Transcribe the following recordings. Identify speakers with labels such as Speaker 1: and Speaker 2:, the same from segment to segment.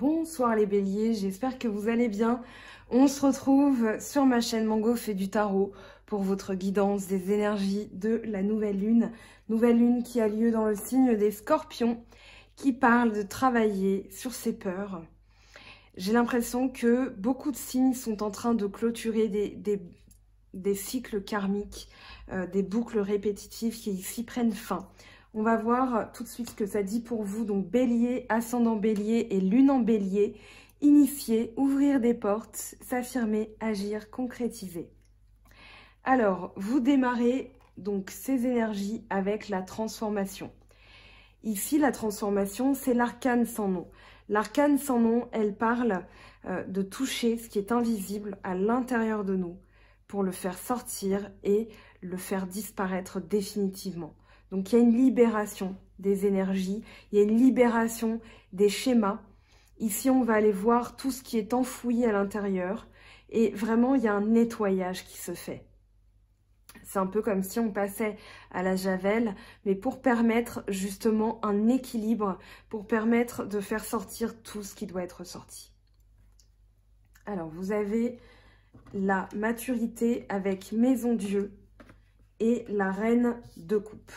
Speaker 1: Bonsoir les béliers, j'espère que vous allez bien. On se retrouve sur ma chaîne Mango fait du tarot pour votre guidance des énergies de la nouvelle lune qui a lieu dans le signe des scorpions, qui parle de travailler sur ses peurs. J'ai l'impression que beaucoup de signes sont en train de clôturer des cycles karmiques, des boucles répétitives qui ici prennent fin. On va voir tout de suite ce que ça dit pour vous. Donc bélier, ascendant bélier et lune en bélier. Initier, ouvrir des portes, s'affirmer, agir, concrétiser. Alors, vous démarrez donc ces énergies avec la transformation. Ici, la transformation, c'est l'arcane sans nom. L'arcane sans nom, elle parle de toucher ce qui est invisible à l'intérieur de nous pour le faire sortir et le faire disparaître définitivement. Donc, il y a une libération des énergies, il y a une libération des schémas. Ici, on va aller voir tout ce qui est enfoui à l'intérieur et vraiment, il y a un nettoyage qui se fait. C'est un peu comme si on passait à la javel, mais pour permettre justement un équilibre, pour permettre de faire sortir tout ce qui doit être sorti. Alors, vous avez la maturité avec Maison Dieu et la reine de coupe.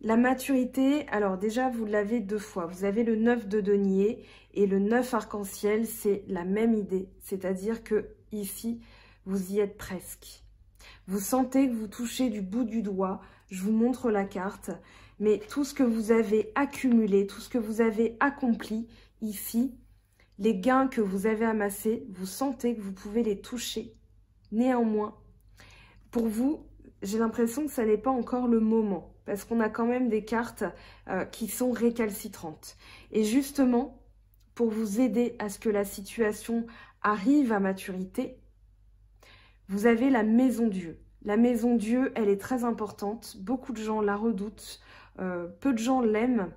Speaker 1: La maturité, alors déjà, vous l'avez deux fois. Vous avez le 9 de denier et le 9 arc-en-ciel, c'est la même idée. C'est-à-dire que ici, vous y êtes presque. Vous sentez que vous touchez du bout du doigt. Je vous montre la carte. Mais tout ce que vous avez accumulé, tout ce que vous avez accompli ici, les gains que vous avez amassés, vous sentez que vous pouvez les toucher. Néanmoins, pour vous, j'ai l'impression que ça n'est pas encore le moment. Parce qu'on a quand même des cartes qui sont récalcitrantes. Et justement, pour vous aider à ce que la situation arrive à maturité, vous avez la Maison Dieu. La Maison Dieu, elle est très importante. Beaucoup de gens la redoutent. Peu de gens l'aiment.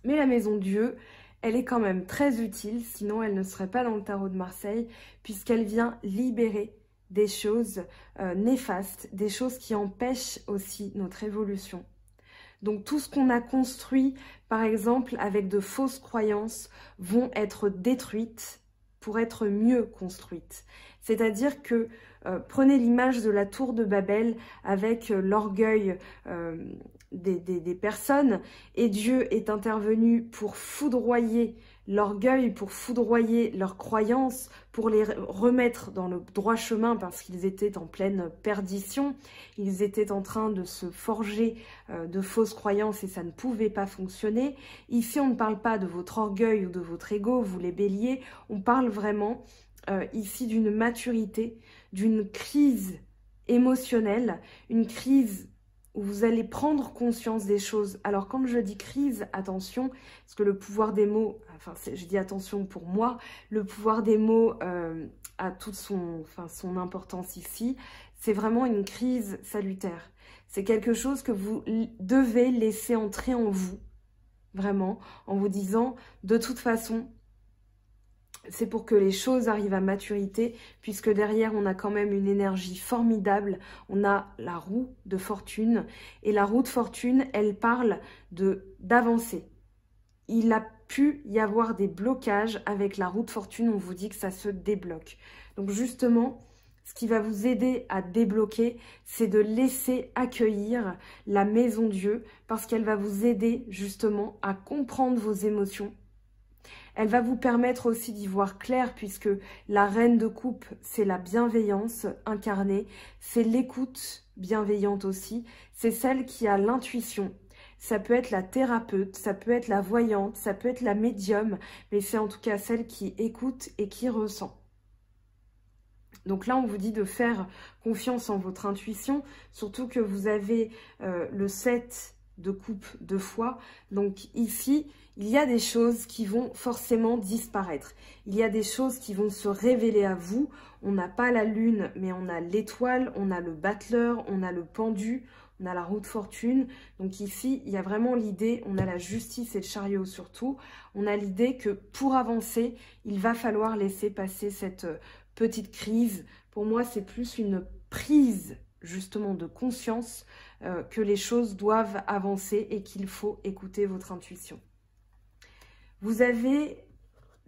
Speaker 1: Mais la Maison Dieu, elle est quand même très utile. Sinon, elle ne serait pas dans le tarot de Marseille, puisqu'elle vient libérer des choses néfastes, des choses qui empêchent aussi notre évolution. Donc tout ce qu'on a construit, par exemple, avec de fausses croyances, vont être détruites pour être mieux construites. C'est-à-dire que prenez l'image de la tour de Babel avec l'orgueil des personnes, et Dieu est intervenu pour foudroyer l'orgueil, pour foudroyer leurs croyances, pour les remettre dans le droit chemin parce qu'ils étaient en pleine perdition, ils étaient en train de se forger de fausses croyances et ça ne pouvait pas fonctionner. Ici, on ne parle pas de votre orgueil ou de votre ego, vous les béliers, on parle vraiment ici d'une maturité, d'une crise émotionnelle, une crise où vous allez prendre conscience des choses. Alors quand je dis crise, attention, parce que le pouvoir des mots, enfin je dis attention pour moi, le pouvoir des mots a toute son importance ici. C'est vraiment une crise salutaire. C'est quelque chose que vous devez laisser entrer en vous, vraiment, en vous disant de toute façon, c'est pour que les choses arrivent à maturité, puisque derrière, on a quand même une énergie formidable. On a la roue de fortune. Et la roue de fortune, elle parle d'avancer. Il a pu y avoir des blocages avec la roue de fortune. On vous dit que ça se débloque. Donc justement, ce qui va vous aider à débloquer, c'est de laisser accueillir la Maison Dieu, parce qu'elle va vous aider justement à comprendre vos émotions. Elle va vous permettre aussi d'y voir clair, puisque la reine de coupe, c'est la bienveillance incarnée, c'est l'écoute bienveillante aussi, c'est celle qui a l'intuition. Ça peut être la thérapeute, ça peut être la voyante, ça peut être la médium, mais c'est en tout cas celle qui écoute et qui ressent. Donc là, on vous dit de faire confiance en votre intuition, surtout que vous avez le 7 de coupe deux fois. Donc ici, il y a des choses qui vont forcément disparaître. Il y a des choses qui vont se révéler à vous. On n'a pas la lune, mais on a l'étoile, on a le battleur, on a le pendu, on a la roue de fortune. Donc ici, il y a vraiment l'idée, on a la justice et le chariot surtout. On a l'idée que pour avancer, il va falloir laisser passer cette petite crise. Pour moi, c'est plus une prise justement de conscience que les choses doivent avancer et qu'il faut écouter votre intuition. Vous avez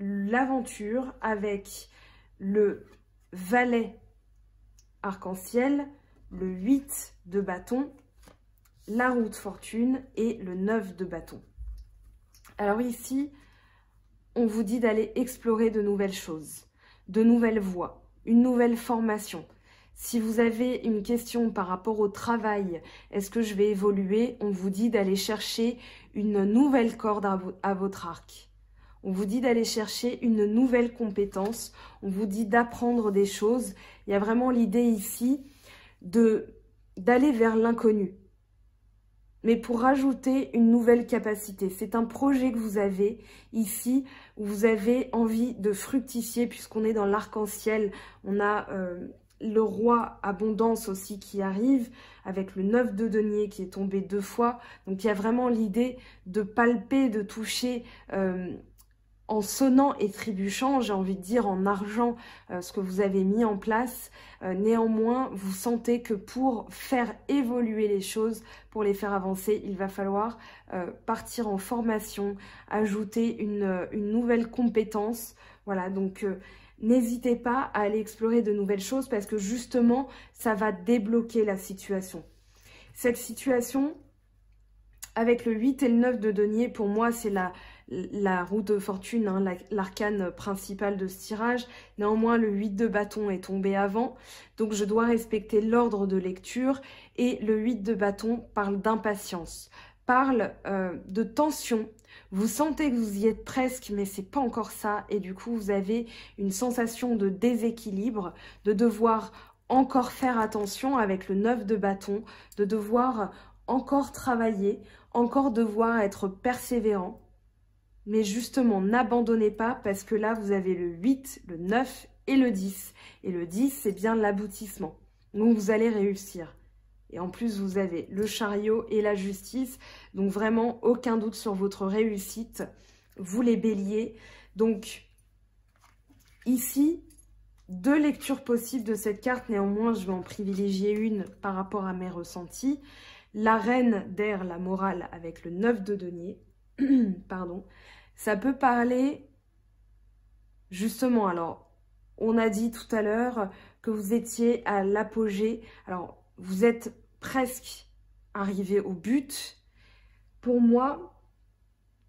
Speaker 1: l'aventure avec le valet arc-en-ciel, le 8 de bâton, la roue de fortune et le 9 de bâton. Alors ici, on vous dit d'aller explorer de nouvelles choses, de nouvelles voies, une nouvelle formation. Si vous avez une question par rapport au travail, est-ce que je vais évoluer? On vous dit d'aller chercher une nouvelle corde à votre arc. On vous dit d'aller chercher une nouvelle compétence. On vous dit d'apprendre des choses. Il y a vraiment l'idée ici d'aller vers l'inconnu. Mais pour rajouter une nouvelle capacité. C'est un projet que vous avez ici, où vous avez envie de fructifier, puisqu'on est dans l'arc-en-ciel. On a le roi abondance aussi qui arrive, avec le 9 de denier qui est tombé 2 fois. Donc il y a vraiment l'idée de palper, de toucher en sonnant et trébuchant, j'ai envie de dire en argent, ce que vous avez mis en place. Néanmoins, vous sentez que pour faire évoluer les choses, pour les faire avancer, il va falloir partir en formation, ajouter une nouvelle compétence. Voilà, donc n'hésitez pas à aller explorer de nouvelles choses parce que justement, ça va débloquer la situation. Cette situation, avec le 8 et le 9 de denier, pour moi, c'est la roue de fortune, hein, l'arcane principal de ce tirage. Néanmoins, le 8 de bâton est tombé avant, donc je dois respecter l'ordre de lecture. Et le 8 de bâton parle d'impatience, parle de tension. Vous sentez que vous y êtes presque, mais c'est pas encore ça. Et du coup, vous avez une sensation de déséquilibre, de devoir encore faire attention avec le 9 de bâton, de devoir encore travailler, encore devoir être persévérant. Mais justement, n'abandonnez pas parce que là, vous avez le 8, le 9 et le 10. Et le 10, c'est bien l'aboutissement. Donc, vous allez réussir. Et en plus, vous avez le chariot et la justice. Donc, vraiment, aucun doute sur votre réussite. Vous les béliers. Donc, ici, 2 lectures possibles de cette carte. Néanmoins, je vais en privilégier une par rapport à mes ressentis. La reine d'air, la morale, avec le 9 de denier. Pardon. Ça peut parler, justement, alors, on a dit tout à l'heure que vous étiez à l'apogée. Alors, vous êtes presque arrivé au but. Pour moi,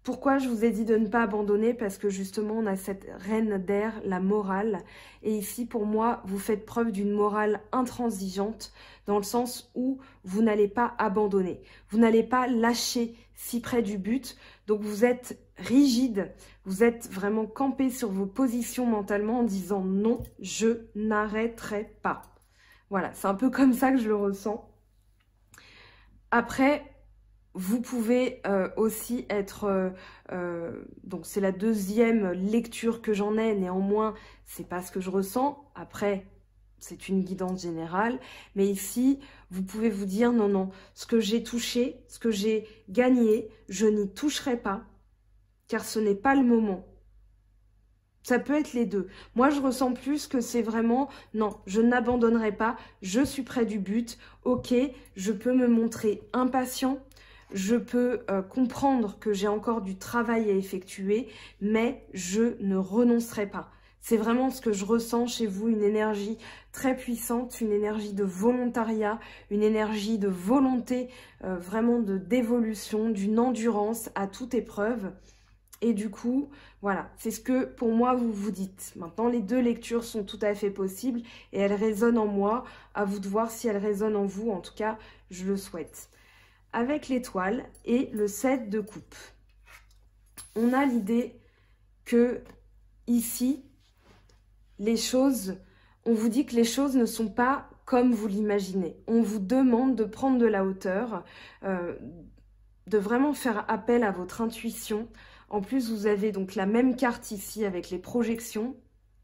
Speaker 1: pourquoi je vous ai dit de ne pas abandonner? Parce que justement, on a cette reine d'air, la morale. Et ici, pour moi, vous faites preuve d'une morale intransigeante, dans le sens où vous n'allez pas abandonner. Vous n'allez pas lâcher si près du but. Donc, vous êtes rigide. Vous êtes vraiment campé sur vos positions mentalement en disant non, je n'arrêterai pas. Voilà, c'est un peu comme ça que je le ressens. Après, vous pouvez aussi être... donc, c'est la 2e lecture que j'en ai. Néanmoins, c'est pas ce que je ressens. Après, c'est une guidance générale. Mais ici, vous pouvez vous dire non, non. Ce que j'ai touché, ce que j'ai gagné, je n'y toucherai pas. Car ce n'est pas le moment. Ça peut être les deux. Moi, je ressens plus que c'est vraiment, non, je n'abandonnerai pas, je suis près du but, ok, je peux me montrer impatient, je peux comprendre que j'ai encore du travail à effectuer, mais je ne renoncerai pas. C'est vraiment ce que je ressens chez vous, une énergie très puissante, une énergie de volontariat, une énergie de volonté, vraiment d'évolution, d'une endurance à toute épreuve. Et du coup, voilà, c'est ce que pour moi vous vous dites. Maintenant, les 2 lectures sont tout à fait possibles et elles résonnent en moi. À vous de voir si elles résonnent en vous. En tout cas, je le souhaite. Avec l'étoile et le 7 de coupe, on a l'idée que ici, les choses, on vous dit que les choses ne sont pas comme vous l'imaginez. On vous demande de prendre de la hauteur, de vraiment faire appel à votre intuition. En plus, vous avez donc la même carte ici avec les projections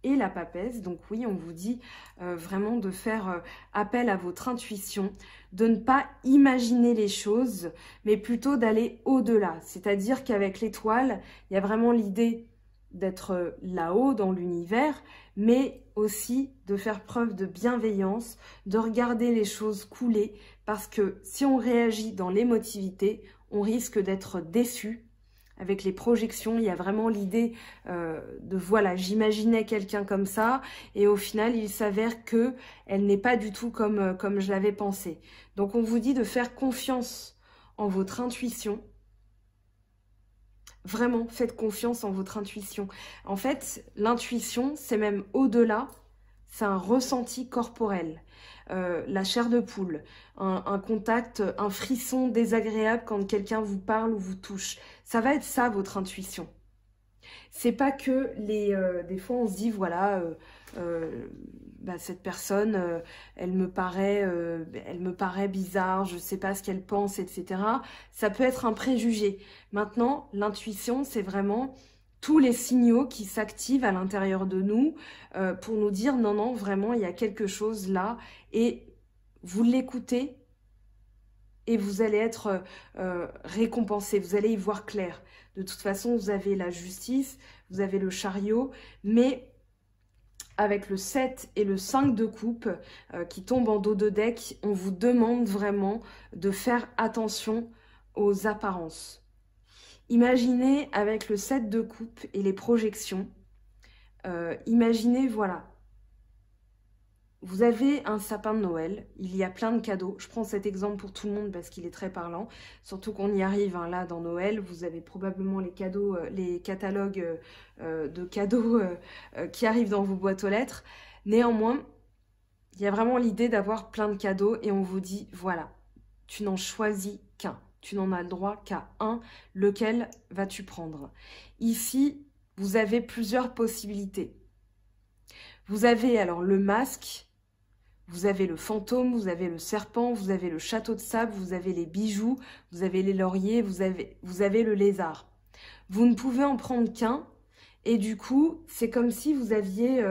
Speaker 1: et la papesse. Donc oui, on vous dit vraiment de faire appel à votre intuition, de ne pas imaginer les choses, mais plutôt d'aller au-delà. C'est-à-dire qu'avec l'étoile, il y a vraiment l'idée d'être là-haut dans l'univers, mais aussi de faire preuve de bienveillance, de regarder les choses couler, parce que si on réagit dans l'émotivité, on risque d'être déçu. avec les projections. Il y a vraiment l'idée de, voilà, j'imaginais quelqu'un comme ça, et au final, il s'avère que elle n'est pas du tout comme je l'avais pensé. Donc, on vous dit de faire confiance en votre intuition. Vraiment, faites confiance en votre intuition. En fait, l'intuition, c'est même au-delà, c'est un ressenti corporel. La chair de poule, un contact, un frisson désagréable quand quelqu'un vous parle ou vous touche. Ça va être ça, votre intuition. C'est pas que des fois, on se dit, voilà, cette personne, elle me paraît bizarre, je sais pas ce qu'elle pense, etc. Ça peut être un préjugé. Maintenant, l'intuition, c'est vraiment tous les signaux qui s'activent à l'intérieur de nous pour nous dire non, non, vraiment, il y a quelque chose là. Et vous l'écoutez et vous allez être récompensé, vous allez y voir clair. De toute façon, vous avez la justice, vous avez le chariot, mais avec le 7 et le 5 de coupe qui tombent en dos de deck, on vous demande vraiment de faire attention aux apparences. Imaginez avec le 7 de coupe et les projections, imaginez, voilà, vous avez un sapin de Noël, il y a plein de cadeaux. Je prends cet exemple pour tout le monde parce qu'il est très parlant, surtout qu'on y arrive hein, là dans Noël. Vous avez probablement les cadeaux, les catalogues de cadeaux qui arrivent dans vos boîtes aux lettres. Néanmoins, il y a vraiment l'idée d'avoir plein de cadeaux et on vous dit, voilà, tu n'en choisis qu'un. Tu n'en as le droit qu'à un. Lequel vas-tu prendre? Ici, vous avez plusieurs possibilités. Vous avez alors le masque, vous avez le fantôme, vous avez le serpent, vous avez le château de sable, vous avez les bijoux, vous avez les lauriers, vous avez le lézard. Vous ne pouvez en prendre qu'un et du coup, c'est comme si vous aviez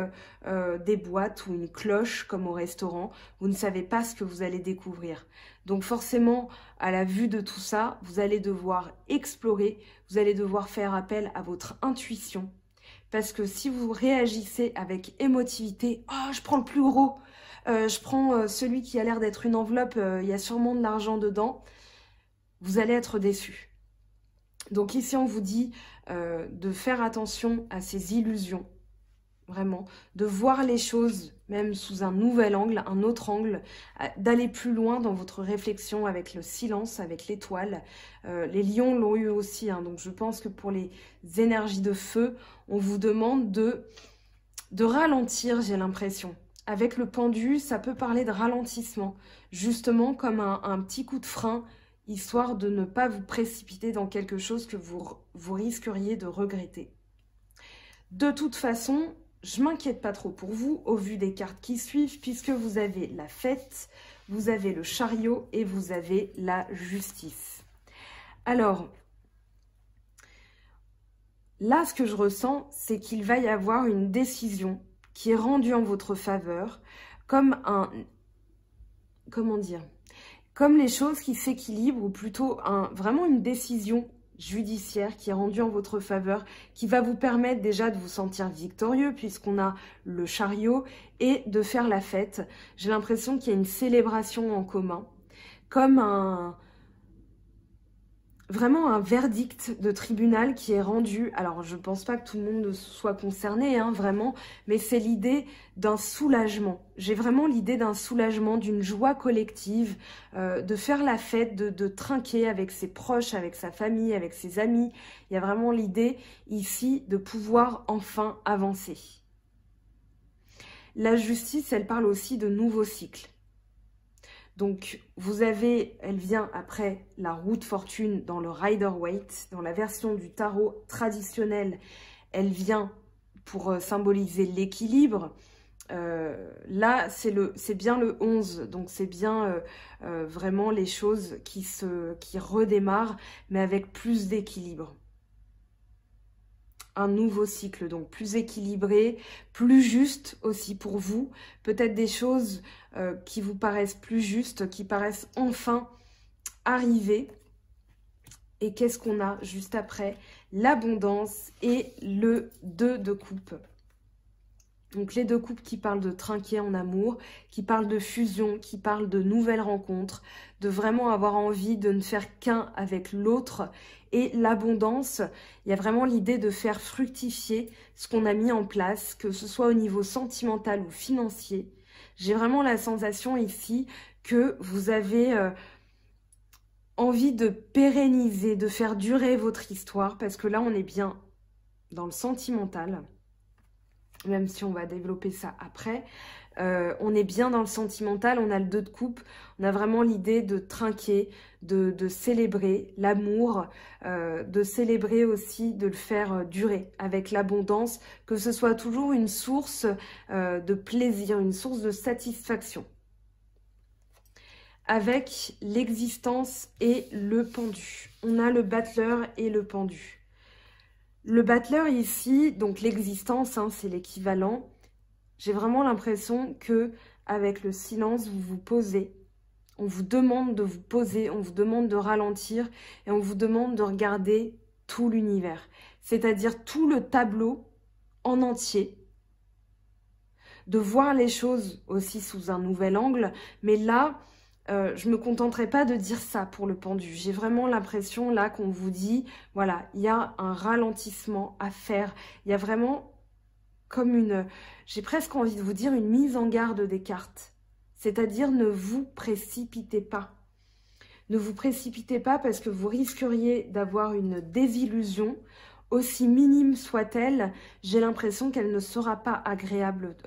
Speaker 1: des boîtes ou une cloche comme au restaurant. Vous ne savez pas ce que vous allez découvrir. Donc forcément, à la vue de tout ça, vous allez devoir explorer, vous allez devoir faire appel à votre intuition. Parce que si vous réagissez avec émotivité, « Oh, je prends le plus gros, je prends celui qui a l'air d'être une enveloppe, il y a sûrement de l'argent dedans », vous allez être déçu. Donc ici, on vous dit de faire attention à ces illusions, vraiment, de voir les choses même sous un nouvel angle, un autre angle, d'aller plus loin dans votre réflexion avec le silence, avec l'étoile. Les lions l'ont eu aussi, hein, donc je pense que pour les énergies de feu, on vous demande de ralentir, j'ai l'impression. Avec le pendu, ça peut parler de ralentissement, justement comme un petit coup de frein, histoire de ne pas vous précipiter dans quelque chose que vous risqueriez de regretter. De toute façon, je m'inquiète pas trop pour vous, au vu des cartes qui suivent, puisque vous avez la fête, vous avez le chariot et vous avez la justice. Alors, là, ce que je ressens, c'est qu'il va y avoir une décision qui est rendue en votre faveur, comme comment dire, comme les choses qui s'équilibrent, ou plutôt vraiment une décision judiciaire qui est rendue en votre faveur, qui va vous permettre déjà de vous sentir victorieux, puisqu'on a le chariot, et de faire la fête. J'ai l'impression qu'il y a une célébration en commun, comme vraiment un verdict de tribunal qui est rendu. Alors, je ne pense pas que tout le monde soit concerné, hein, vraiment, mais c'est l'idée d'un soulagement. J'ai vraiment l'idée d'un soulagement, d'une joie collective, de faire la fête, de trinquer avec ses proches, avec sa famille, avec ses amis. Il y a vraiment l'idée ici de pouvoir enfin avancer. La justice, elle parle aussi de nouveaux cycles. Donc, vous avez, elle vient après la roue de fortune dans le Rider-Waite. Dans la version du tarot traditionnel, elle vient pour symboliser l'équilibre. Là, c'est bien le 11, donc c'est bien vraiment les choses qui redémarrent, mais avec plus d'équilibre. Un nouveau cycle, donc plus équilibré, plus juste aussi pour vous. Peut-être des choses qui vous paraissent plus justes, qui paraissent enfin arriver. Et qu'est-ce qu'on a juste après? L'abondance et le 2 de coupe. Donc les 2 coupes qui parlent de trinquer en amour, qui parlent de fusion, qui parlent de nouvelles rencontres, de vraiment avoir envie de ne faire qu'un avec l'autre. Et l'abondance, il y a vraiment l'idée de faire fructifier ce qu'on a mis en place, que ce soit au niveau sentimental ou financier. J'ai vraiment la sensation ici que vous avez envie de pérenniser, de faire durer votre histoire, parce que là, on est bien dans le sentimental, même si on va développer ça après. On est bien dans le sentimental, on a le 2 de coupe, on a vraiment l'idée de trinquer, de célébrer l'amour, de célébrer aussi, de le faire durer avec l'abondance, que ce soit toujours une source de plaisir, une source de satisfaction. Avec l'existence et le pendu. On a le battleur et le pendu. Le battleur ici, donc l'existence, hein, c'est l'équivalent. J'ai vraiment l'impression que avec le silence, vous vous posez. On vous demande de vous poser, on vous demande de ralentir et on vous demande de regarder tout l'univers. C'est-à-dire tout le tableau en entier. De voir les choses aussi sous un nouvel angle. Mais là, je ne me contenterai pas de dire ça pour le pendu. J'ai vraiment l'impression là qu'on vous dit, voilà, il y a un ralentissement à faire. Il y a vraiment comme une, j'ai presque envie de vous dire, une mise en garde des cartes. C'est-à-dire ne vous précipitez pas. Ne vous précipitez pas parce que vous risqueriez d'avoir une désillusion, aussi minime soit-elle. J'ai l'impression qu'elle ne sera pas agréable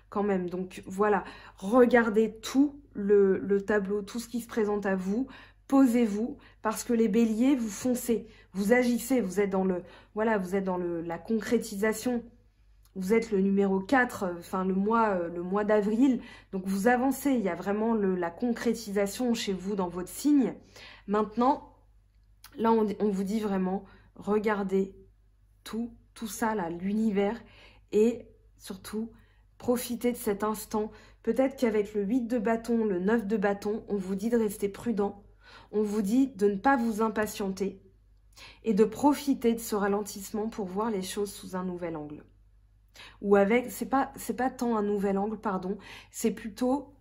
Speaker 1: quand même. Donc voilà, regardez tout le tableau, tout ce qui se présente à vous. Posez-vous parce que les béliers, vous foncez, vous agissez, vous êtes dans le, voilà, vous êtes dans la concrétisation. Vous êtes le numéro 4, enfin le mois d'avril, donc vous avancez, il y a vraiment la concrétisation chez vous dans votre signe. Maintenant, là on vous dit vraiment, regardez tout ça là, l'univers, et surtout, profitez de cet instant. Peut-être qu'avec le 8 de bâton, le 9 de bâton, on vous dit de rester prudent, on vous dit de ne pas vous impatienter, et de profiter de ce ralentissement pour voir les choses sous un nouvel angle. Ou avec, c'est pas tant un nouvel angle, pardon, c'est plutôt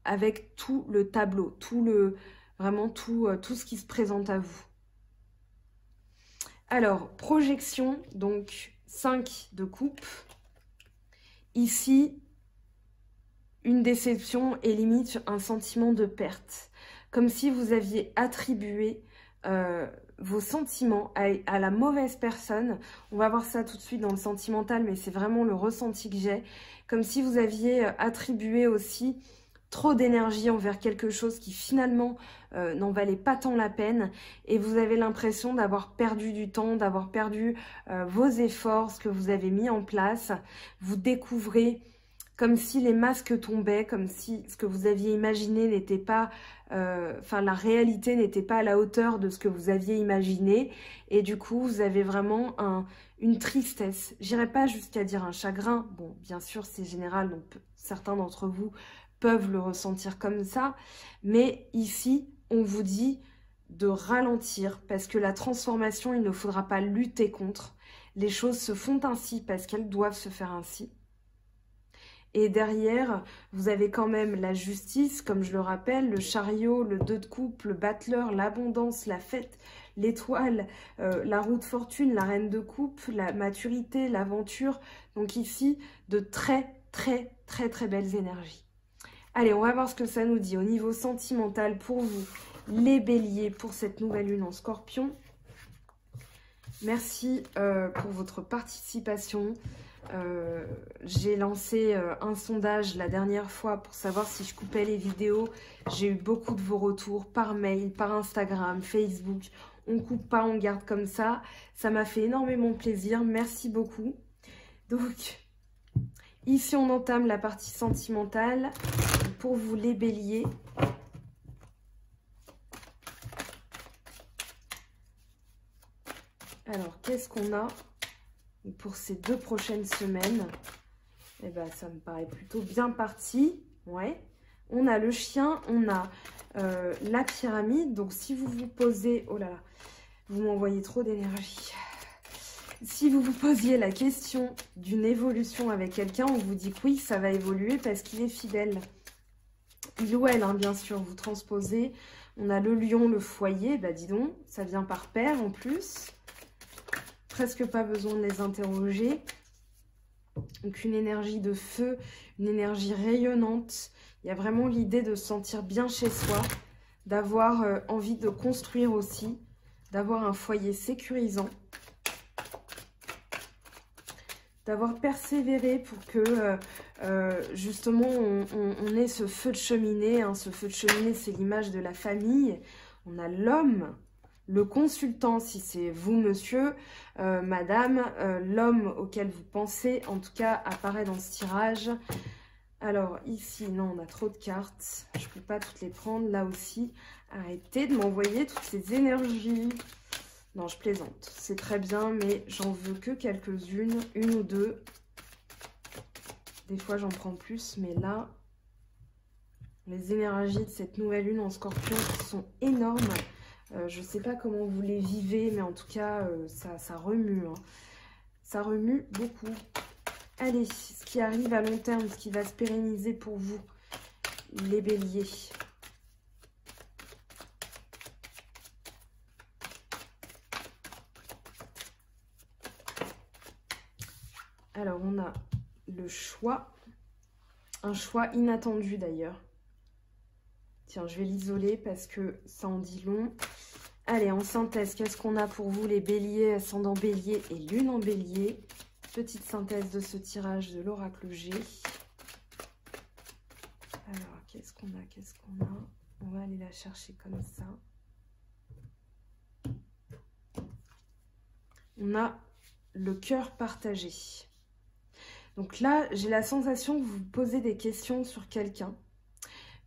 Speaker 1: avec tout le tableau, vraiment tout ce qui se présente à vous. Alors, projection, donc 5 de coupe. Ici, une déception et limite un sentiment de perte. Comme si vous aviez attribué vos sentiments à la mauvaise personne. On va voir ça tout de suite dans le sentimental, mais c'est vraiment le ressenti que j'ai. Comme si vous aviez attribué aussi trop d'énergie envers quelque chose qui finalement n'en valait pas tant la peine. Et vous avez l'impression d'avoir perdu du temps, d'avoir perdu vos efforts, ce que vous avez mis en place. Vous découvrez comme si les masques tombaient, comme si ce que vous aviez imaginé n'était pas... la réalité n'était pas à la hauteur de ce que vous aviez imaginé. Et du coup, vous avez vraiment une tristesse. J'irai pas jusqu'à dire un chagrin. Bon, bien sûr, c'est général, donc certains d'entre vous peuvent le ressentir comme ça. Mais ici, on vous dit de ralentir parce que la transformation, il ne faudra pas lutter contre. Les choses se font ainsi parce qu'elles doivent se faire ainsi. Et derrière, vous avez quand même la justice, comme je le rappelle, le chariot, le 2 de coupe, le battleur, l'abondance, la fête, l'étoile, la roue de fortune, la reine de coupe, la maturité, l'aventure. Donc ici, de très, très, très, très belles énergies. Allez, on va voir ce que ça nous dit au niveau sentimental pour vous, les béliers, pour cette nouvelle lune en scorpion. Merci pour votre participation. J'ai lancé un sondage la dernière fois pour savoir si je coupais les vidéos. J'ai eu beaucoup de vos retours par mail, par Instagram, Facebook. On coupe pas, on garde comme ça. Ça m'a fait énormément plaisir. Merci beaucoup. Donc, ici on entame la partie sentimentale pour vous les béliers. Alors, qu'est-ce qu'on a pour ces 2 prochaines semaines? Eh ben, ça me paraît plutôt bien parti. Ouais. On a le chien, on a la pyramide. Donc, si vous vous posez... Oh là là, vous m'envoyez trop d'énergie. Si vous vous posiez la question d'une évolution avec quelqu'un, on vous dit que oui, ça va évoluer parce qu'il est fidèle. Il ou elle, hein, bien sûr, vous transposez. On a le lion, le foyer, bah dis donc, ça vient par paire en plus. Presque pas besoin de les interroger. Donc une énergie de feu, une énergie rayonnante. Il y a vraiment l'idée de se sentir bien chez soi, d'avoir envie de construire aussi, d'avoir un foyer sécurisant, d'avoir persévéré pour que justement on ait ce feu de cheminée. Hein. Ce feu de cheminée, c'est l'image de la famille. On a l'homme, le consultant, si c'est vous, monsieur, madame, l'homme auquel vous pensez, en tout cas, apparaît dans ce tirage. Alors, ici, non, on a trop de cartes. Je ne peux pas toutes les prendre. Là aussi, arrêtez de m'envoyer toutes ces énergies. Non, je plaisante. C'est très bien, mais j'en veux que quelques-unes, une ou deux. Des fois, j'en prends plus, mais là, les énergies de cette nouvelle lune en scorpion qui sont énormes. Je ne sais pas comment vous les vivez, mais en tout cas, ça remue. Hein. Ça remue beaucoup. Allez, ce qui arrive à long terme, ce qui va se pérenniser pour vous, les béliers. Alors, on a le choix, un choix inattendu d'ailleurs. Tiens, je vais l'isoler parce que ça en dit long. Allez, en synthèse, qu'est-ce qu'on a pour vous les béliers, ascendant bélier et lune en bélier? Petite synthèse de ce tirage de l'oracle G. Alors, qu'est-ce qu'on a? Qu'est-ce qu'on a? On va aller la chercher comme ça. On a le cœur partagé. Donc là, j'ai la sensation que vous vous posez des questions sur quelqu'un.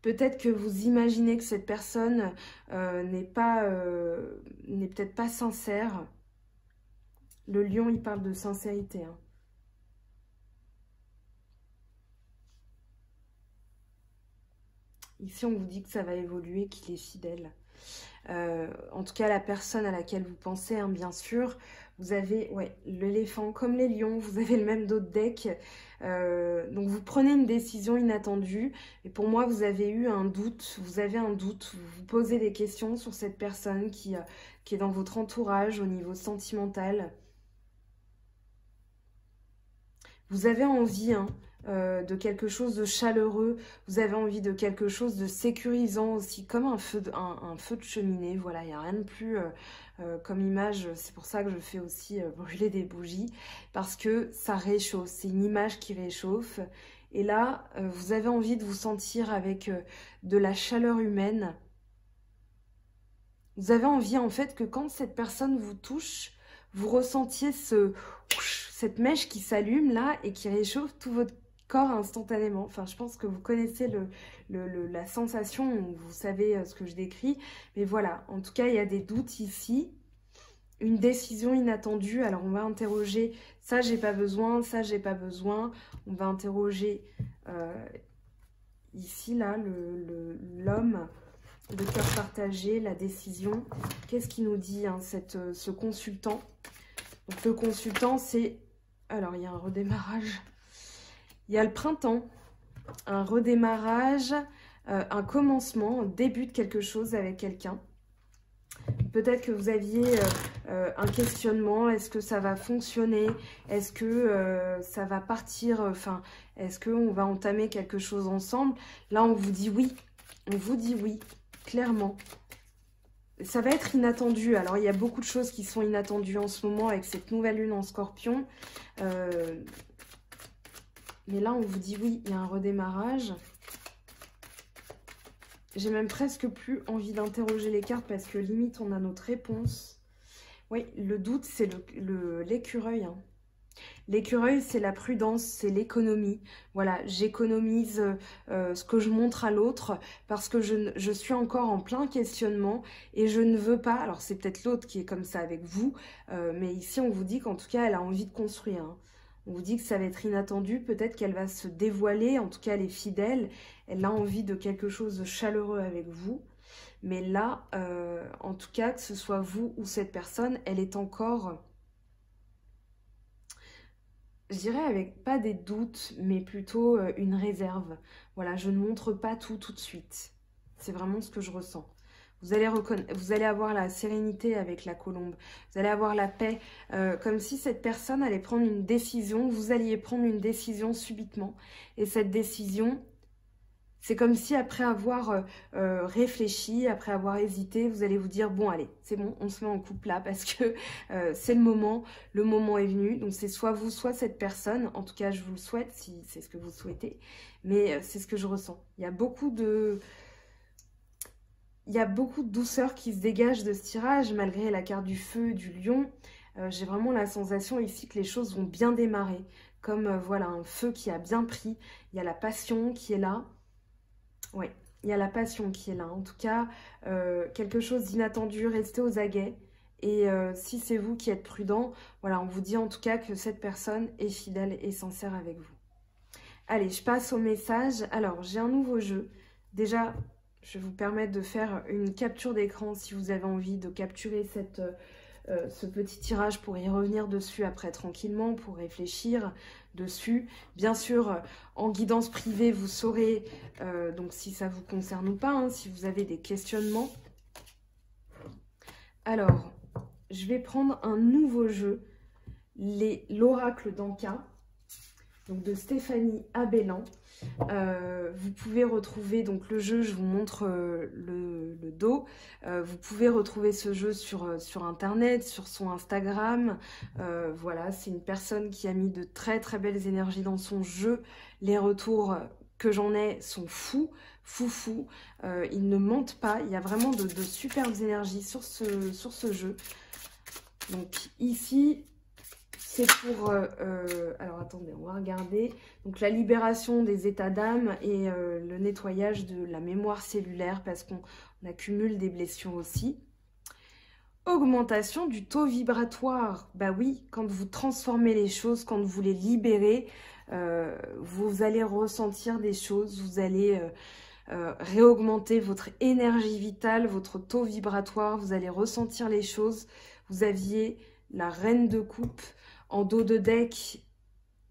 Speaker 1: Peut-être que vous imaginez que cette personne n'est peut-être pas sincère. Le lion, il parle de sincérité. Hein. Ici, on vous dit que ça va évoluer, qu'il est fidèle. En tout cas, la personne à laquelle vous pensez, hein, bien sûr. Vous avez l'éléphant comme les lions, vous avez le même dos de deck. Donc, vous prenez une décision inattendue. Et pour moi, vous avez eu un doute, vous avez un doute. Vous vous posez des questions sur cette personne qui est dans votre entourage au niveau sentimental. Vous avez envie de quelque chose de chaleureux, vous avez envie de quelque chose de sécurisant aussi, comme un feu de cheminée. Voilà, il n'y a rien de plus comme image. C'est pour ça que je fais aussi brûler des bougies, parce que ça réchauffe, c'est une image qui réchauffe. Et là, vous avez envie de vous sentir avec de la chaleur humaine. Vous avez envie en fait que quand cette personne vous touche, vous ressentiez cette mèche qui s'allume là et qui réchauffe tout votre corps instantanément. Enfin, je pense que vous connaissez la sensation, vous savez ce que je décris. Mais voilà, en tout cas, il y a des doutes ici. Une décision inattendue. Alors, on va interroger ça, j'ai pas besoin, ça, j'ai pas besoin. On va interroger ici, là, l'homme. Le cœur partagé, la décision. Qu'est-ce qu'il nous dit, hein, ce consultant? Donc, le consultant, c'est... Alors, il y a un redémarrage. Il y a le printemps. Un redémarrage, un commencement, un début de quelque chose avec quelqu'un. Peut-être que vous aviez un questionnement. Est-ce que ça va fonctionner? Est-ce que ça va partir? Enfin, est-ce qu'on va entamer quelque chose ensemble? Là, on vous dit oui. On vous dit oui. Clairement. Ça va être inattendu. Alors, il y a beaucoup de choses qui sont inattendues en ce moment avec cette nouvelle lune en scorpion. Mais là, on vous dit oui, il y a un redémarrage. J'ai même presque plus envie d'interroger les cartes parce que limite, on a notre réponse. Oui, le doute, c'est l'écureuil. Hein. L'écureuil, c'est la prudence, c'est l'économie. Voilà, j'économise ce que je montre à l'autre parce que je suis encore en plein questionnement et je ne veux pas... Alors, c'est peut-être l'autre qui est comme ça avec vous, mais ici, on vous dit qu'en tout cas, elle a envie de construire. Hein. On vous dit que ça va être inattendu, peut-être qu'elle va se dévoiler, en tout cas, elle est fidèle. Elle a envie de quelque chose de chaleureux avec vous. Mais là, en tout cas, que ce soit vous ou cette personne, elle est encore... je dirais avec pas des doutes, mais plutôt une réserve. Voilà, je ne montre pas tout de suite. C'est vraiment ce que je ressens. Vous allez avoir la sérénité avec la colombe. Vous allez avoir la paix, comme si cette personne allait prendre une décision. Vous alliez prendre une décision subitement. Et cette décision, c'est comme si après avoir réfléchi, après avoir hésité, vous allez vous dire, bon allez, c'est bon, on se met en couple là parce que c'est le moment est venu. Donc c'est soit vous, soit cette personne. En tout cas, je vous le souhaite si c'est ce que vous souhaitez. Mais c'est ce que je ressens. Il y a beaucoup de douceur qui se dégage de ce tirage, malgré la carte du feu, du lion. J'ai vraiment la sensation ici que les choses vont bien démarrer. Comme voilà, un feu qui a bien pris. Il y a la passion qui est là. Oui, il y a la passion qui est là. En tout cas, quelque chose d'inattendu, restez aux aguets. Et si c'est vous qui êtes prudent, voilà, on vous dit en tout cas que cette personne est fidèle et sincère avec vous. Allez, je passe au message. Alors, j'ai un nouveau jeu. Déjà, je vais vous permettre de faire une capture d'écran si vous avez envie de capturer ce petit tirage pour y revenir dessus après tranquillement, pour réfléchir dessus. Bien sûr, en guidance privée, vous saurez donc si ça vous concerne ou pas, hein, si vous avez des questionnements. Alors, je vais prendre un nouveau jeu, l'oracle d'Anka, donc de Stéphanie Abellan. Vous pouvez retrouver donc le jeu, je vous montre le dos. Vous pouvez retrouver ce jeu sur internet, sur son Instagram. Voilà, c'est une personne qui a mis de très belles énergies dans son jeu. Les retours que j'en ai sont fous. Ils ne mentent pas. Il y a vraiment de superbes énergies sur ce jeu. Donc ici, c'est pour, alors attendez, on va regarder. Donc la libération des états d'âme et le nettoyage de la mémoire cellulaire parce qu'on accumule des blessures aussi. Augmentation du taux vibratoire. Bah oui, quand vous transformez les choses, quand vous les libérez, vous allez ressentir des choses, vous allez réaugmenter votre énergie vitale, votre taux vibratoire, vous allez ressentir les choses. Vous aviez la reine de coupe. En dos de deck,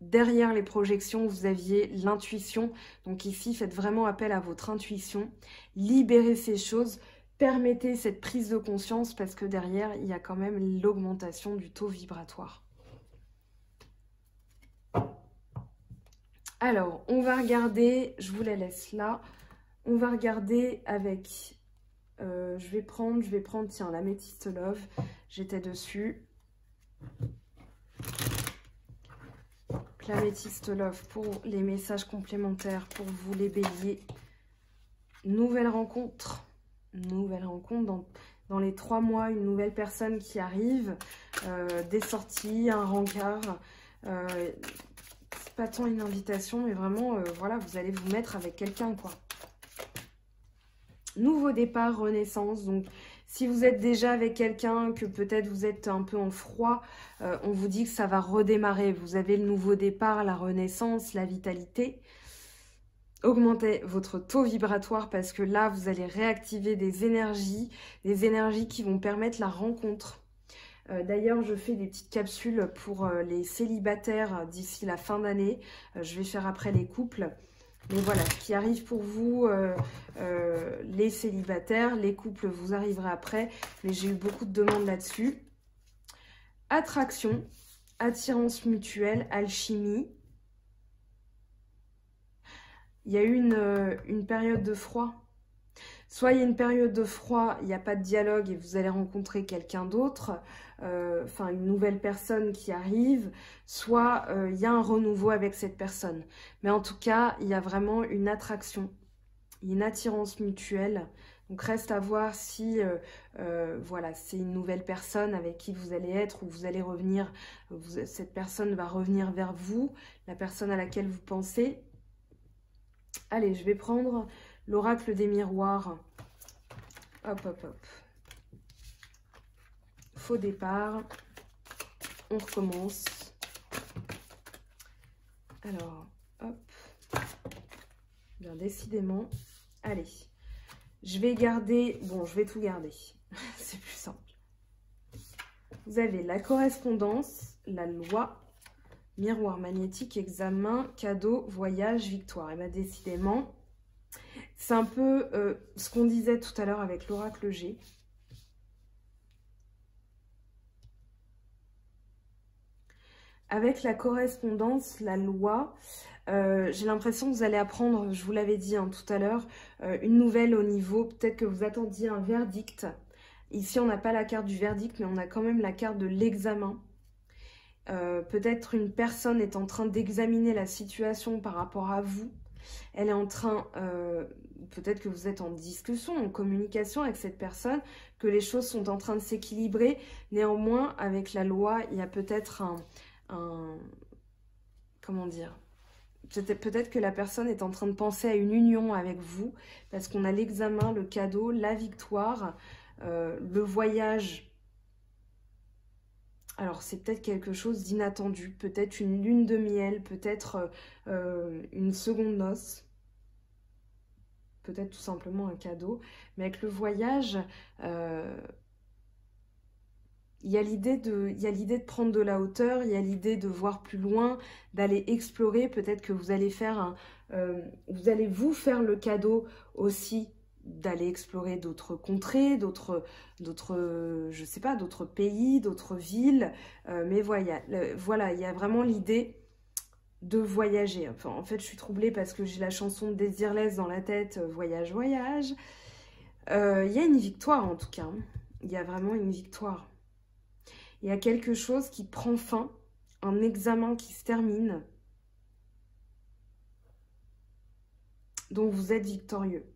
Speaker 1: derrière les projections, vous aviez l'intuition. Donc ici, faites vraiment appel à votre intuition. Libérez ces choses. Permettez cette prise de conscience parce que derrière, il y a quand même l'augmentation du taux vibratoire. Alors, on va regarder, je vous la laisse là. On va regarder avec, je vais prendre, tiens, l'améthyste love. J'étais dessus. L'améthyste love pour les messages complémentaires pour vous les béliers. Nouvelle rencontre dans les 3 mois, une nouvelle personne qui arrive, des sorties, un rencard. C'est pas tant une invitation, mais vraiment, voilà, vous allez vous mettre avec quelqu'un, quoi. Nouveau départ, renaissance, donc si vous êtes déjà avec quelqu'un, que peut-être vous êtes un peu en froid, on vous dit que ça va redémarrer. Vous avez le nouveau départ, la renaissance, la vitalité. Augmentez votre taux vibratoire parce que là, vous allez réactiver des énergies qui vont permettre la rencontre. D'ailleurs, je fais des petites capsules pour les célibataires d'ici la fin d'année. Je vais faire après les couples. Mais voilà, ce qui arrive pour vous, les célibataires, les couples, vous arriverez après. Mais j'ai eu beaucoup de demandes là-dessus. Attraction, attirance mutuelle, alchimie. Il y a eu une période de froid. Soit il y a une période de froid, il n'y a pas de dialogue et vous allez rencontrer quelqu'un d'autre, enfin une nouvelle personne qui arrive, soit il y a un renouveau avec cette personne. Mais en tout cas, il y a vraiment une attraction, une attirance mutuelle. Donc reste à voir si voilà, c'est une nouvelle personne avec qui vous allez être ou vous allez revenir, cette personne va revenir vers vous, la personne à laquelle vous pensez. Allez, je vais prendre l'oracle des miroirs. Hop, hop, hop. Faux départ. On recommence. Alors, hop. Bien, décidément. Allez. Je vais garder... Bon, je vais tout garder. C'est plus simple. Vous avez la correspondance, la loi, Miroir magnétique, examen, cadeau, voyage, victoire. Et bien décidément, c'est un peu ce qu'on disait tout à l'heure avec l'oracle G. Avec la correspondance, la loi, j'ai l'impression que vous allez apprendre, je vous l'avais dit hein, tout à l'heure, une nouvelle au niveau, peut-être que vous attendiez un verdict. Ici, on n'a pas la carte du verdict, mais on a quand même la carte de l'examen. Peut-être une personne est en train d'examiner la situation par rapport à vous. Elle est en train, peut-être que vous êtes en discussion, en communication avec cette personne, que les choses sont en train de s'équilibrer. Néanmoins, avec la loi, il y a peut-être comment dire, peut-être que la personne est en train de penser à une union avec vous, parce qu'on a l'examen, le cadeau, la victoire, le voyage. Alors, c'est peut-être quelque chose d'inattendu, peut-être une lune de miel, peut-être une seconde noce, peut-être tout simplement un cadeau. Mais avec le voyage, il y a l'idée de prendre de la hauteur, il y a l'idée de voir plus loin, d'aller explorer. Peut-être que vous allez vous allez vous faire le cadeau aussi d'aller explorer d'autres contrées, je sais pas, d'autres pays, d'autres villes. Mais voilà, il y a vraiment l'idée de voyager. Enfin, en fait, je suis troublée parce que j'ai la chanson de Désirless dans la tête, voyage, voyage. Il y a une victoire en tout cas. Il y a vraiment une victoire. Il y a quelque chose qui prend fin, un examen qui se termine. Donc vous êtes victorieux.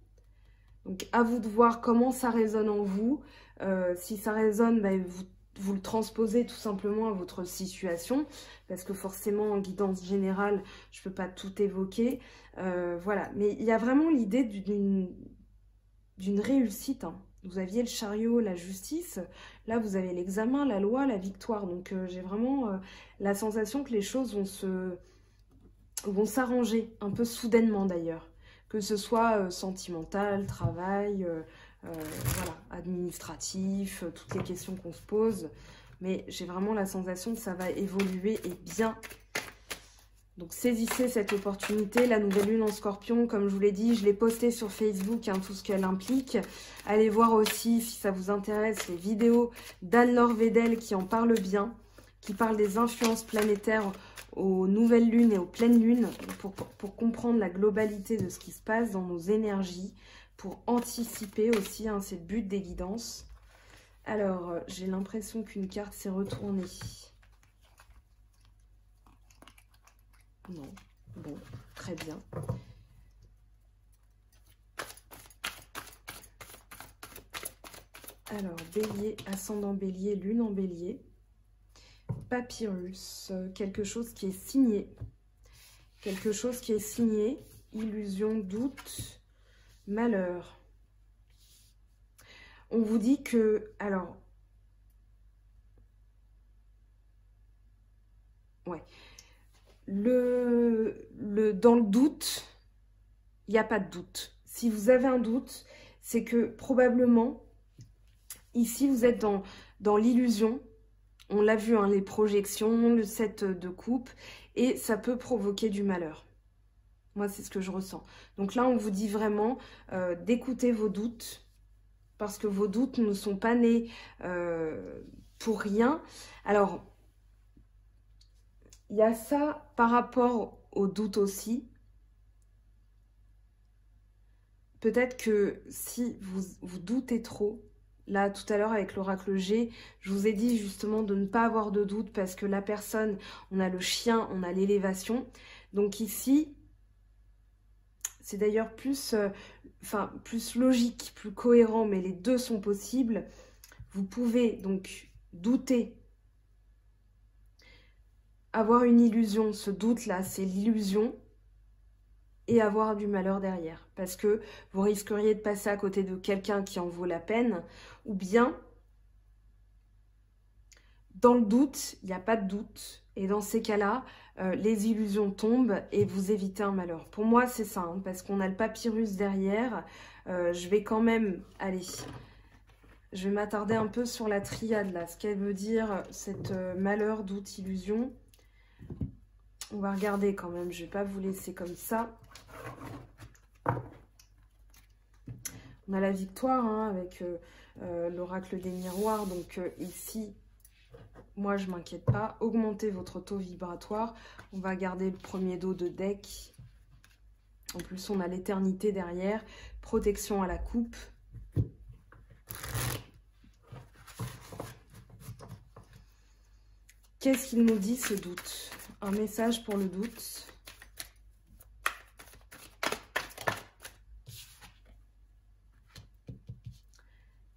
Speaker 1: Donc à vous de voir comment ça résonne en vous. Si ça résonne, ben, vous le transposez tout simplement à votre situation. Parce que forcément en guidance générale, je ne peux pas tout évoquer. Voilà, mais il y a vraiment l'idée d'une réussite. Hein. Vous aviez le chariot, la justice. Là, vous avez l'examen, la loi, la victoire. Donc, j'ai vraiment la sensation que les choses vont s'arranger, un peu soudainement d'ailleurs. Que ce soit sentimental, travail, voilà, administratif, toutes les questions qu'on se pose. Mais j'ai vraiment la sensation que ça va évoluer et bien. Donc saisissez cette opportunité, la nouvelle lune en scorpion, comme je vous l'ai dit, je l'ai posté sur Facebook, hein, tout ce qu'elle implique. Allez voir aussi, si ça vous intéresse, les vidéos d'Anne-Laure Vedel qui en parle bien, qui parle des influences planétaires aux nouvelles lunes et aux pleines lunes, pour comprendre la globalité de ce qui se passe dans nos énergies, pour anticiper aussi, hein, c'est le but des guidances. Alors, j'ai l'impression qu'une carte s'est retournée. Non, bon, très bien. Alors, bélier, ascendant bélier, lune en bélier. Papyrus, quelque chose qui est signé. Quelque chose qui est signé, illusion, doute, malheur. On vous dit que, alors, ouais, dans le doute, il n'y a pas de doute. Si vous avez un doute, c'est que probablement, ici, vous êtes dans l'illusion. On l'a vu, hein, les projections, le 7 de coupe, et ça peut provoquer du malheur. Moi, c'est ce que je ressens. Donc là, on vous dit vraiment d'écouter vos doutes, parce que vos doutes ne sont pas nés pour rien. Alors, il y a ça par rapport aux doutes aussi. Peut-être que si vous doutez trop, là tout à l'heure avec l'oracle G, je vous ai dit justement de ne pas avoir de doute parce que la personne, on a le chien, on a l'élévation. Donc ici, c'est d'ailleurs plus logique, plus cohérent, mais les deux sont possibles. Vous pouvez donc douter, avoir une illusion, ce doute-là, c'est l'illusion, et avoir du malheur derrière. Parce que vous risqueriez de passer à côté de quelqu'un qui en vaut la peine, ou bien, dans le doute, il n'y a pas de doute. Et dans ces cas-là, les illusions tombent et vous évitez un malheur. Pour moi, c'est ça, hein, parce qu'on a le papyrus derrière. Je vais quand même, allez, je vais m'attarder un peu sur la triade, là. Ce qu'elle veut dire, cette malheur, doute, illusion. On va regarder quand même, je ne vais pas vous laisser comme ça. On a la victoire hein, avec l'oracle des miroirs. Donc ici, moi je ne m'inquiète pas. Augmentez votre taux vibratoire. On va garder le premier dos de deck. En plus, on a l'éternité derrière. Protection à la coupe. Qu'est-ce qu'il nous dit ce doute? Un message pour le doute.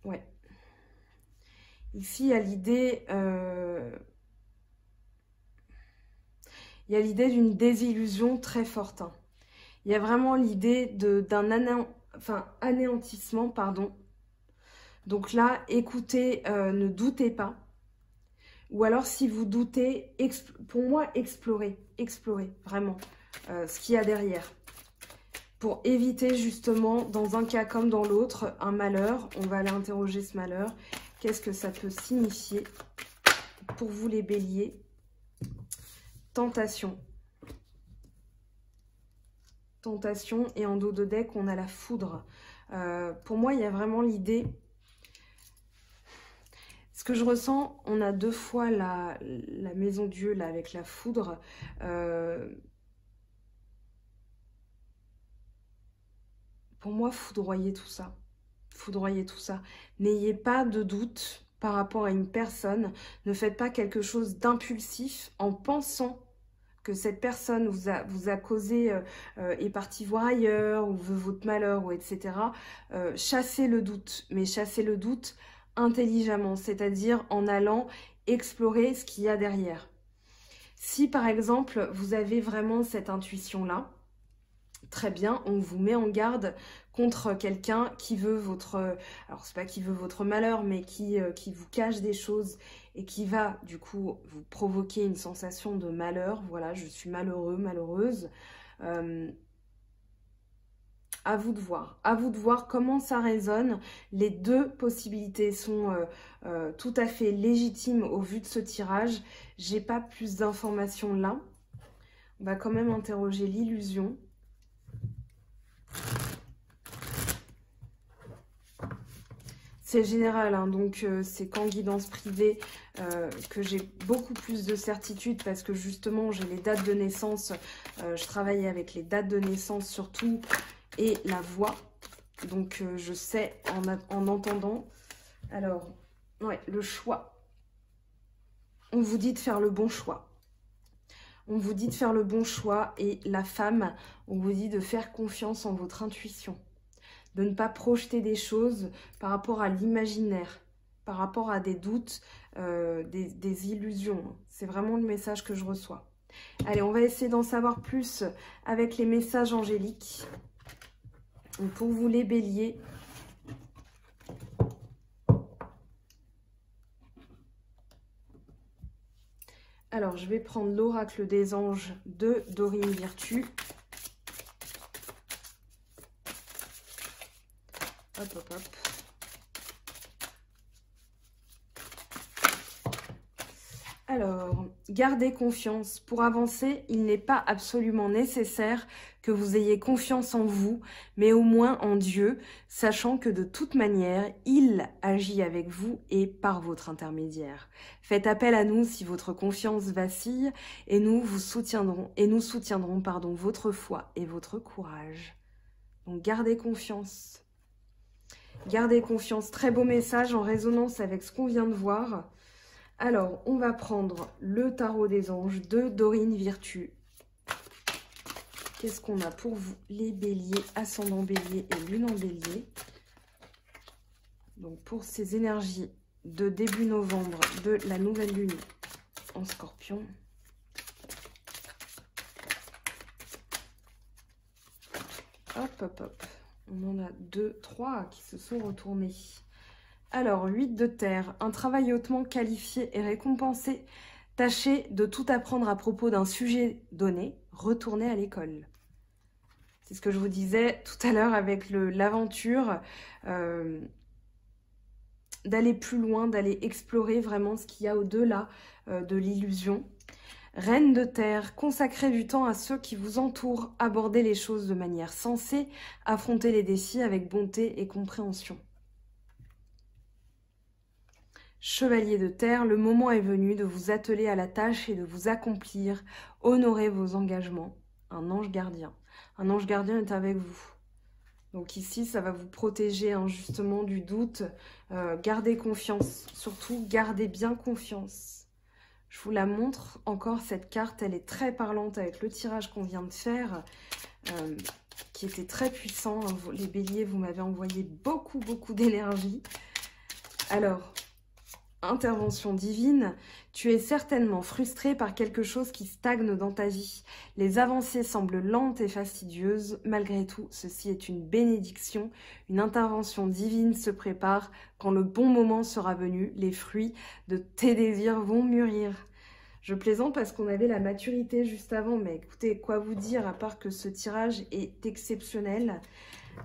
Speaker 1: Ouais. Ici, il y a l'idée d'une désillusion très forte. Hein. Il y a vraiment l'idée d'un anéantissement, pardon. Donc là, écoutez, ne doutez pas. Ou alors, si vous doutez, pour moi, explorez vraiment ce qu'il y a derrière. Pour éviter justement, dans un cas comme dans l'autre, un malheur. On va aller interroger ce malheur. Qu'est-ce que ça peut signifier pour vous les béliers? Tentation. Tentation et en dos de deck, on a la foudre. Pour moi, il y a vraiment l'idée... Ce que je ressens, on a deux fois la maison Dieu là, avec la foudre. Pour moi, foudroyez tout ça. Foudroyez tout ça. N'ayez pas de doute par rapport à une personne. Ne faites pas quelque chose d'impulsif en pensant que cette personne vous a causé, est partie voir ailleurs, ou veut votre malheur, ou etc. Chassez le doute, mais chassez le doute intelligemment, c'est-à-dire en allant explorer ce qu'il y a derrière. Si par exemple, vous avez vraiment cette intuition-là, très bien, on vous met en garde contre quelqu'un qui veut votre... Alors, c'est pas qui veut votre malheur, mais qui vous cache des choses et qui va, du coup, vous provoquer une sensation de malheur. Voilà, je suis malheureux, malheureuse. À vous de voir comment ça résonne. Les deux possibilités sont tout à fait légitimes au vu de ce tirage. J'ai pas plus d'informations là. On va quand même interroger l'illusion. C'est général, hein, donc c'est qu'en guidance privée que j'ai beaucoup plus de certitude parce que justement j'ai les dates de naissance, je travaille avec les dates de naissance surtout et la voix, donc je sais en entendant. Alors, ouais, le choix. On vous dit de faire le bon choix. On vous dit de faire le bon choix et la femme, on vous dit de faire confiance en votre intuition. De ne pas projeter des choses par rapport à l'imaginaire, par rapport à des doutes, des illusions. C'est vraiment le message que je reçois. Allez, on va essayer d'en savoir plus avec les messages angéliques. Donc pour vous les béliers, alors je vais prendre l'oracle des anges de Dorine Virtue. Hop, hop, hop. Alors, gardez confiance. Pour avancer, il n'est pas absolument nécessaire que vous ayez confiance en vous, mais au moins en Dieu, sachant que de toute manière, il agit avec vous et par votre intermédiaire. Faites appel à nous si votre confiance vacille et nous vous soutiendrons, votre foi et votre courage. Donc, gardez confiance. Gardez confiance, très beau message en résonance avec ce qu'on vient de voir. Alors, on va prendre le tarot des anges de Dorine Virtue. Qu'est-ce qu'on a pour vous, les béliers, ascendant bélier et lune en bélier? Donc, pour ces énergies de début novembre de la nouvelle lune en scorpion. Hop, hop, hop. On en a 2, 3 qui se sont retournés. Alors, 8 de terre. Un travail hautement qualifié et récompensé. Tâchez de tout apprendre à propos d'un sujet donné. Retournez à l'école. C'est ce que je vous disais tout à l'heure avec l'aventure. D'aller plus loin, d'aller explorer vraiment ce qu'il y a au-delà de l'illusion. Reine de terre, consacrez du temps à ceux qui vous entourent, abordez les choses de manière sensée, affrontez les défis avec bonté et compréhension. Chevalier de terre, le moment est venu de vous atteler à la tâche et de vous accomplir, honorez vos engagements. Un ange gardien. Un ange gardien est avec vous. Donc ici, ça va vous protéger hein, justement du doute. Gardez confiance, surtout gardez bien confiance. Je vous la montre encore, cette carte, elle est très parlante avec le tirage qu'on vient de faire, qui était très puissant. Les béliers, vous m'avez envoyé beaucoup d'énergie. Alors, intervention divine, tu es certainement frustré par quelque chose qui stagne dans ta vie. Les avancées semblent lentes et fastidieuses. Malgré tout, ceci est une bénédiction. Une intervention divine se prépare. Quand le bon moment sera venu, les fruits de tes désirs vont mûrir. Je plaisante parce qu'on avait la maturité juste avant, mais écoutez, quoi vous dire à part que ce tirage est exceptionnel.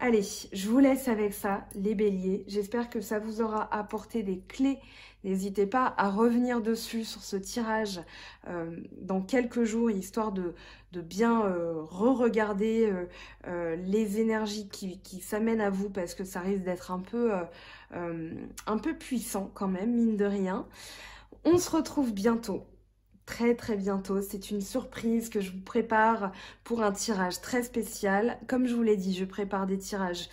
Speaker 1: Allez, je vous laisse avec ça, les béliers. J'espère que ça vous aura apporté des clés. N'hésitez pas à revenir dessus sur ce tirage dans quelques jours, histoire de bien re-regarder les énergies qui s'amènent à vous, parce que ça risque d'être un peu puissant quand même, mine de rien. On se retrouve bientôt. Très bientôt, c'est une surprise que je vous prépare pour un tirage très spécial. Comme je vous l'ai dit, je prépare des tirages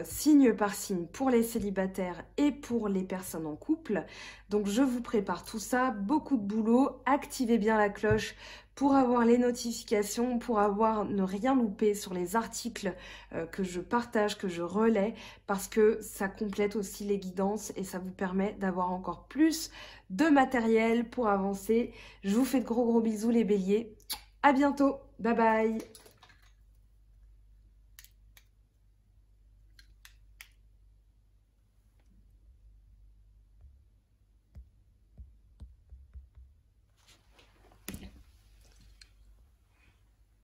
Speaker 1: signe par signe pour les célibataires et pour les personnes en couple. Donc je vous prépare tout ça, beaucoup de boulot. Activez bien la cloche pour avoir les notifications, pour ne rien louper sur les articles que je partage, que je relais, parce que ça complète aussi les guidances et ça vous permet d'avoir encore plus de matériel pour avancer. Je vous fais de gros bisous les béliers. À bientôt. Bye bye.